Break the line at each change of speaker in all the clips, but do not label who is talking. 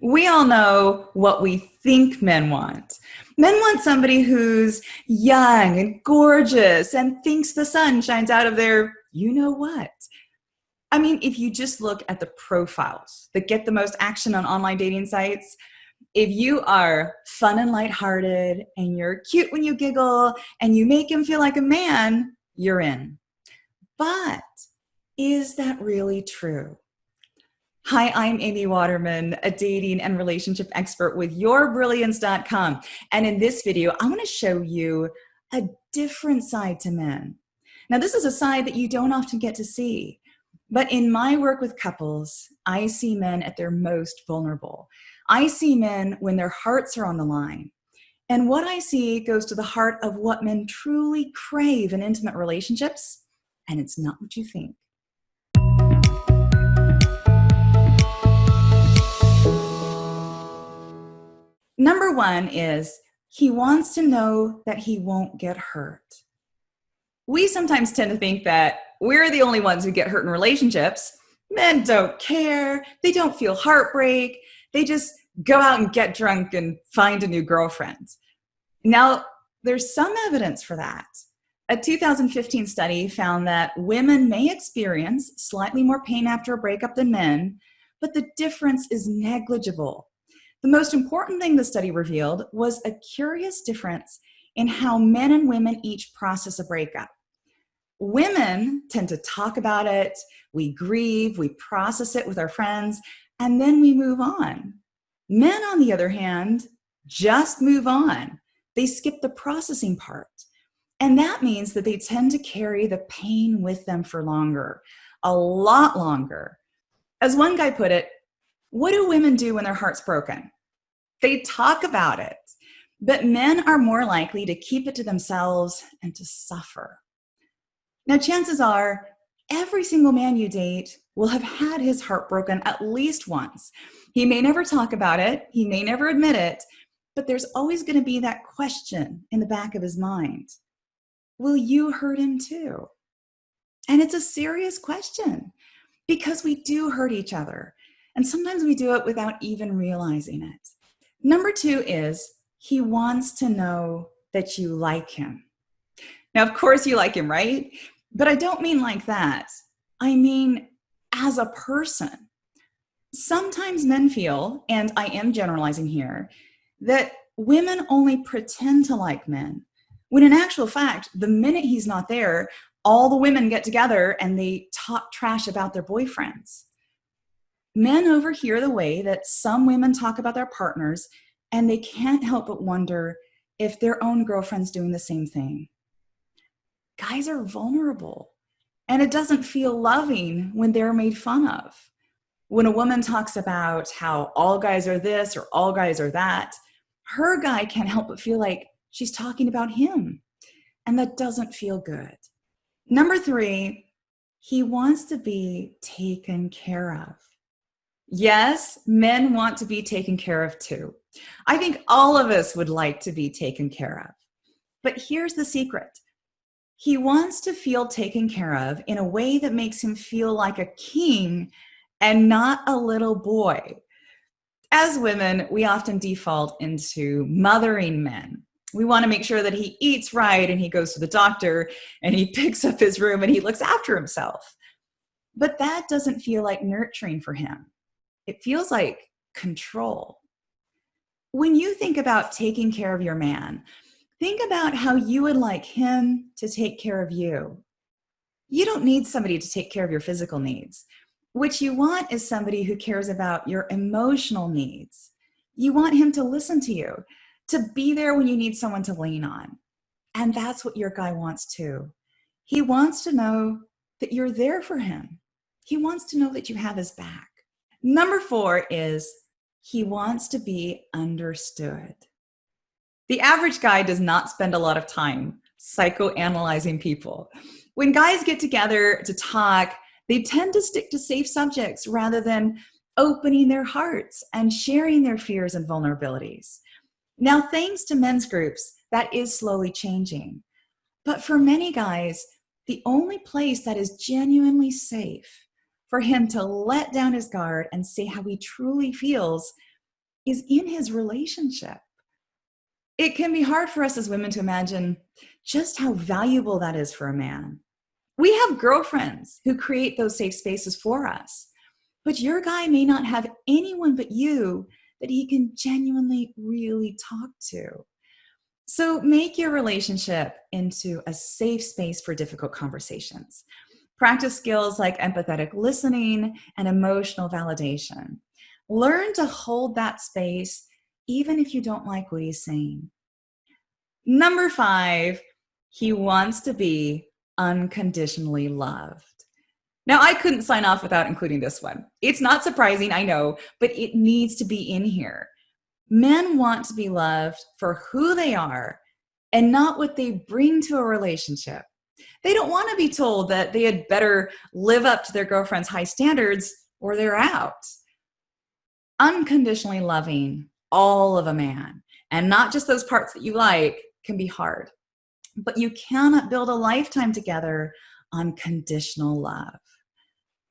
We all know what we think men want. Men want somebody who's young and gorgeous and thinks the sun shines out of their you know what. I mean, if you just look at the profiles that get the most action on online dating sites, if you are fun and lighthearted and you're cute when you giggle and you make him feel like a man, you're in. But is that really true? Hi, I'm Amy Waterman, a dating and relationship expert with yourbrilliance.com. And in this video, I want to show you a different side to men. Now, this is a side that you don't often get to see. But in my work with couples, I see men at their most vulnerable. I see men when their hearts are on the line. And what I see goes to the heart of what men truly crave in intimate relationships. And it's not what you think. Number one is he wants to know that he won't get hurt. We sometimes tend to think that we're the only ones who get hurt in relationships. Men don't care. They don't feel heartbreak. They just go out and get drunk and find a new girlfriend. Now, there's some evidence for that. A 2015 study found that women may experience slightly more pain after a breakup than men, but the difference is negligible. The most important thing the study revealed was a curious difference in how men and women each process a breakup. Women tend to talk about it, we grieve, we process it with our friends, and then we move on. Men, on the other hand, just move on. They skip the processing part. And that means that they tend to carry the pain with them for longer, a lot longer. As one guy put it, what do women do when their heart's broken? They talk about it. But men are more likely to keep it to themselves and to suffer. Now, chances are every single man you date will have had his heart broken at least once. He may never talk about it. He may never admit it. But there's always going to be that question in the back of his mind. Will you hurt him too? And it's a serious question because we do hurt each other. And sometimes we do it without even realizing it. Number two is he wants to know that you like him. Now, of course you like him, right? But I don't mean like that. I mean as a person. Sometimes men feel, and I am generalizing here, that women only pretend to like men, when in actual fact, the minute he's not there, all the women get together and they talk trash about their boyfriends. Men overhear the way that some women talk about their partners, and they can't help but wonder if their own girlfriend's doing the same thing. Guys are vulnerable, and it doesn't feel loving when they're made fun of. When a woman talks about how all guys are this or all guys are that, her guy can't help but feel like she's talking about him, and that doesn't feel good. Number three, he wants to be taken care of. Yes, men want to be taken care of too. I think all of us would like to be taken care of. But here's the secret. He wants to feel taken care of in a way that makes him feel like a king and not a little boy. As women, we often default into mothering men. We want to make sure that he eats right and he goes to the doctor and he picks up his room and he looks after himself. But that doesn't feel like nurturing for him. It feels like control. When you think about taking care of your man, think about how you would like him to take care of you. You don't need somebody to take care of your physical needs. What you want is somebody who cares about your emotional needs. You want him to listen to you, to be there when you need someone to lean on. And that's what your guy wants too. He wants to know that you're there for him. He wants to know that you have his back. Number four is he wants to be understood. The average guy does not spend a lot of time psychoanalyzing people. When guys get together to talk, they tend to stick to safe subjects rather than opening their hearts and sharing their fears and vulnerabilities. Now, thanks to men's groups, that is slowly changing. But for many guys, the only place that is genuinely safe for him to let down his guard and say how he truly feels is in his relationship. It can be hard for us as women to imagine just how valuable that is for a man. We have girlfriends who create those safe spaces for us, but your guy may not have anyone but you that he can genuinely really talk to. So make your relationship into a safe space for difficult conversations. Practice skills like empathetic listening and emotional validation. Learn to hold that space even if you don't like what he's saying. Number 5, he wants to be unconditionally loved. Now, I couldn't sign off without including this one. It's not surprising, I know, but it needs to be in here. Men want to be loved for who they are and not what they bring to a relationship. They don't want to be told that they had better live up to their girlfriend's high standards or they're out. Unconditionally loving all of a man, and not just those parts that you like, can be hard. But you cannot build a lifetime together on conditional love.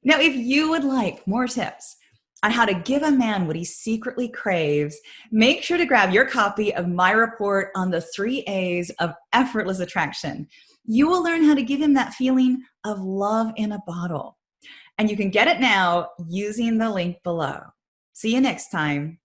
Now, if you would like more tips on how to give a man what he secretly craves, make sure to grab your copy of my report on the 3 A's of effortless attraction. You will learn how to give him that feeling of love in a bottle. And you can get it now using the link below. See you next time.